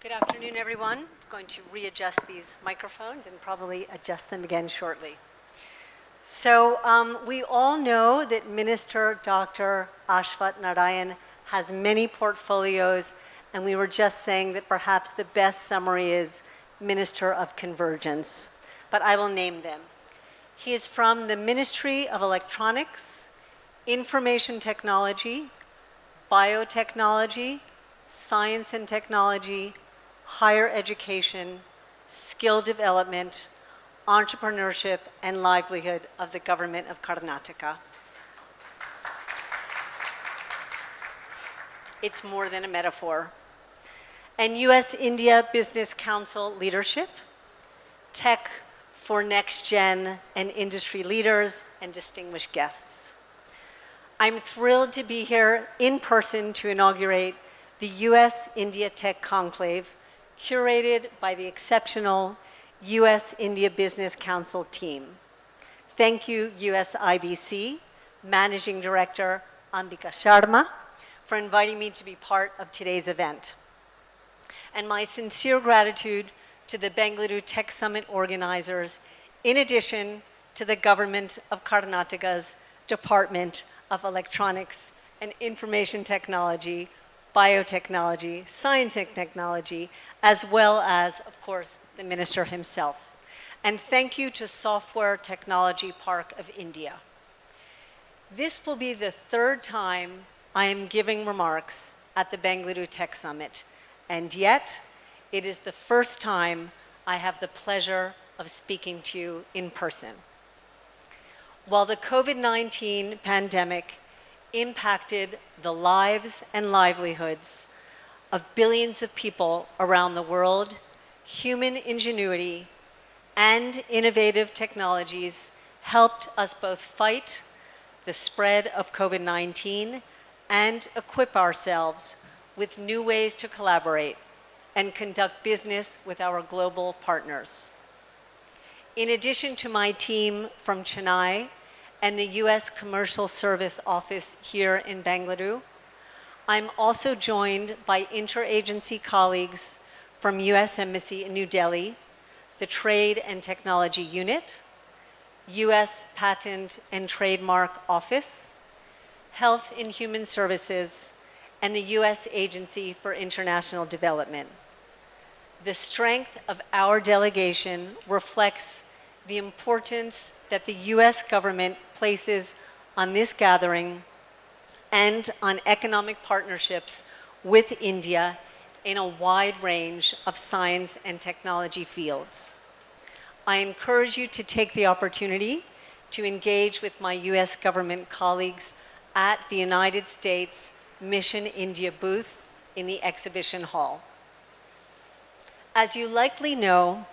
Good afternoon, everyone. I'm going to readjust these microphones and probably adjust them again shortly. So we all know that Minister Dr. Ashwath Narayan has many portfolios, and we were just saying that perhaps the best summary is Minister of Convergence, but I will name them. He is from the Ministry of Electronics, Information Technology, Biotechnology, Science and Technology, Higher Education, Skill Development, Entrepreneurship, and Livelihood of the Government of Karnataka. It's more than a metaphor. And US-India Business Council Leadership, Tech for Next Gen and industry leaders and distinguished guests. I'm thrilled to be here in person to inaugurate the US-India Tech Conclave, curated by the exceptional US-India Business Council team. Thank you, USIBC Managing Director Ambika Sharma, for inviting me to be part of today's event. And my sincere gratitude to the Bengaluru Tech Summit organizers, in addition to the Government of Karnataka's Department of Electronics and Information Technology, Biotechnology, Science and Technology, as well as, of course, the Minister himself. And thank you to Software Technology Park of India. This will be the third time I am giving remarks at the Bengaluru Tech Summit, and yet it is the first time I have the pleasure of speaking to you in person. While the COVID-19 pandemic impacted the lives and livelihoods of billions of people around the world, human ingenuity and innovative technologies helped us both fight the spread of COVID-19 and equip ourselves with new ways to collaborate and conduct business with our global partners. In addition to my team from Chennai and the US Commercial Service Office here in Bengaluru, I'm also joined by interagency colleagues from US Embassy in New Delhi, the Trade and Technology Unit, US Patent and Trademark Office, Health and Human Services, and the US Agency for International Development. The strength of our delegation reflects the importance that the US government places on this gathering and on economic partnerships with India in a wide range of science and technology fields. I encourage you to take the opportunity to engage with my US government colleagues at the United States Mission India booth in the exhibition hall. As you likely know,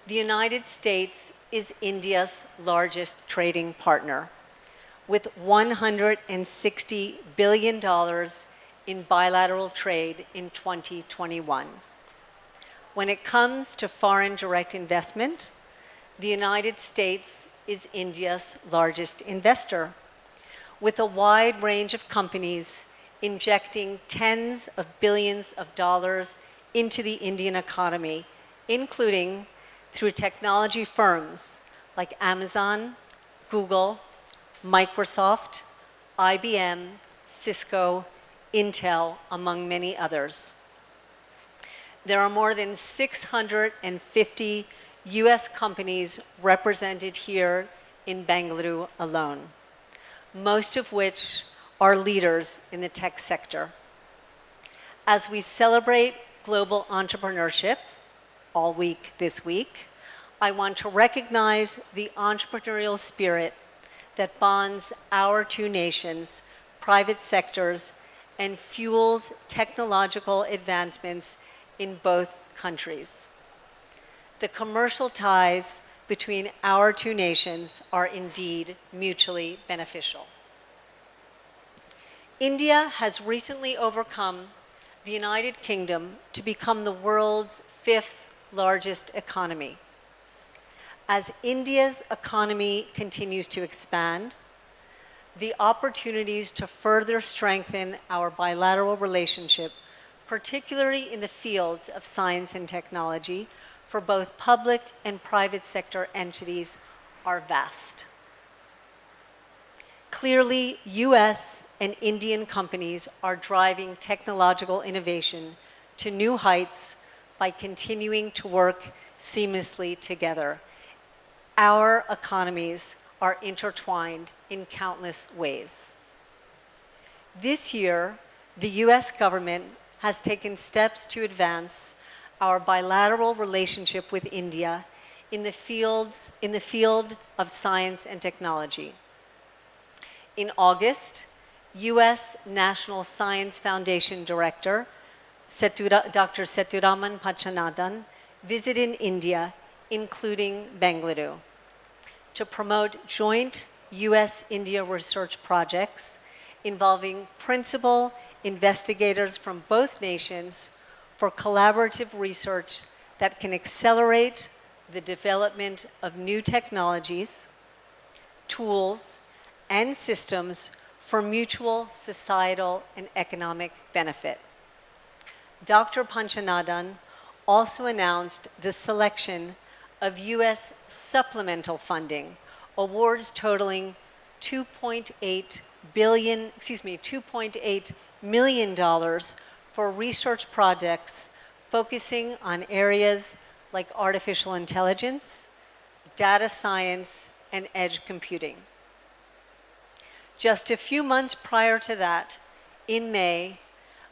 the United States is India's largest trading partner, with $160 billion in bilateral trade in 2021. When it comes to foreign direct investment, the United States is India's largest investor, with a wide range of companies injecting tens of billions of dollars into the Indian economy, including through technology firms like Amazon, Google, Microsoft, IBM, Cisco, Intel, among many others. There are more than 650 US companies represented here in Bengaluru alone, most of which are leaders in the tech sector. As we celebrate global entrepreneurship all week this week, I want to recognize the entrepreneurial spirit that bonds our two nations, private sectors, and fuels technological advancements in both countries. The commercial ties between our two nations are indeed mutually beneficial. India has recently overcome the United Kingdom to become the world's 5th largest economy. As India's economy continues to expand, the opportunities to further strengthen our bilateral relationship particularly in the fields of science and technology, for both public and private sector entities are vast. Clearly, US and Indian companies are driving technological innovation to new heights by continuing to work seamlessly together. Our economies are intertwined in countless ways. This year, the US government has taken steps to advance our bilateral relationship with India in the field of science and technology. In August, US National Science Foundation Director, Dr. Seturaman Pachanadan, visited India, including Bengaluru, to promote joint US-India research projects involving principal investigators from both nations for collaborative research that can accelerate the development of new technologies, tools, and systems for mutual societal and economic benefit. Dr. Panchanadan also announced the selection of US supplemental funding, awards totaling $2.8 million for research projects focusing on areas like artificial intelligence, data science, and edge computing. Just a few months prior to that, in May,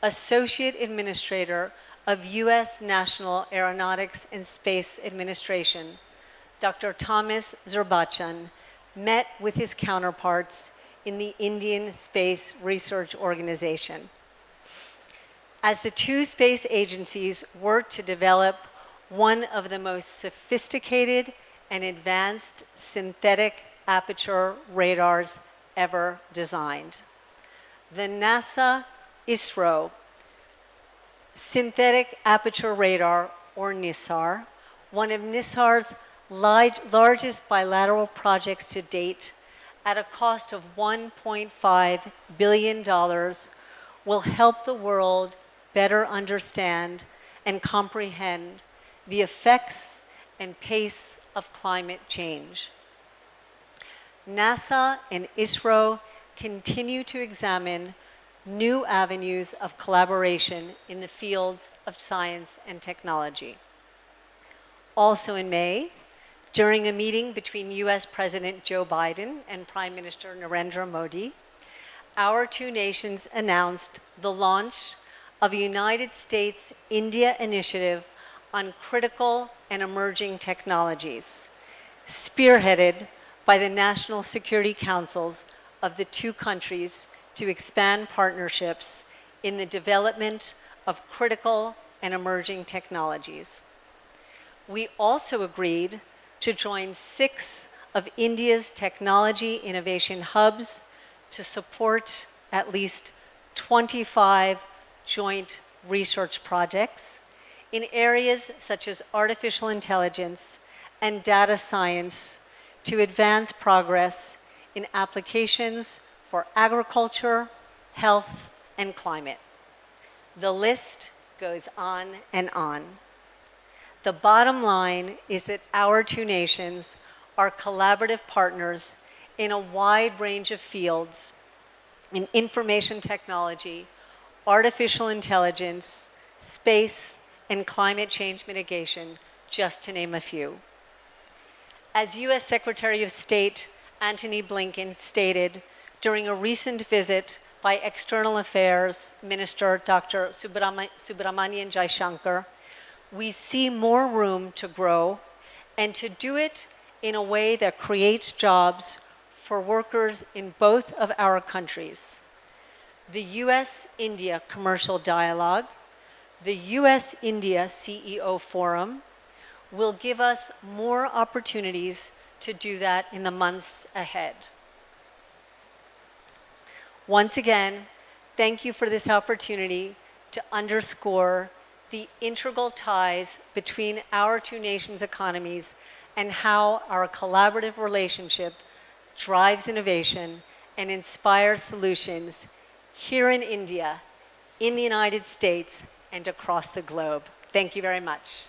Associate Administrator of US National Aeronautics and Space Administration, Dr. Thomas Zurbachan, met with his counterparts in the Indian Space Research Organization. As the two space agencies work to develop one of the most sophisticated and advanced synthetic aperture radars ever designed. The NASA-ISRO Synthetic Aperture Radar, or NISAR, one of NISAR's largest bilateral projects to date, at a cost of $1.5 billion, will help the world better understand and comprehend the effects and pace of climate change. NASA and ISRO continue to examine new avenues of collaboration in the fields of science and technology. Also in May, during a meeting between US President Joe Biden and Prime Minister Narendra Modi, our two nations announced the launch of a United States-India initiative on critical and emerging technologies, spearheaded by the National Security Councils of the two countries to expand partnerships in the development of critical and emerging technologies. We also agreed to join 6 of India's technology innovation hubs to support at least 25 joint research projects in areas such as artificial intelligence and data science to advance progress in applications for agriculture, health, and climate. The list goes on and on. The bottom line is that our two nations are collaborative partners in a wide range of fields in information technology, artificial intelligence, space, and climate change mitigation, just to name a few. As US Secretary of State Antony Blinken stated during a recent visit by External Affairs Minister Dr. Subramanian Jaishankar, we see more room to grow and to do it in a way that creates jobs for workers in both of our countries. The US-India Commercial Dialogue, the US-India CEO Forum, will give us more opportunities to do that in the months ahead. Once again, thank you for this opportunity to underscore the integral ties between our two nations' economies and how our collaborative relationship drives innovation and inspires solutions here in India, in the United States, and across the globe. Thank you very much.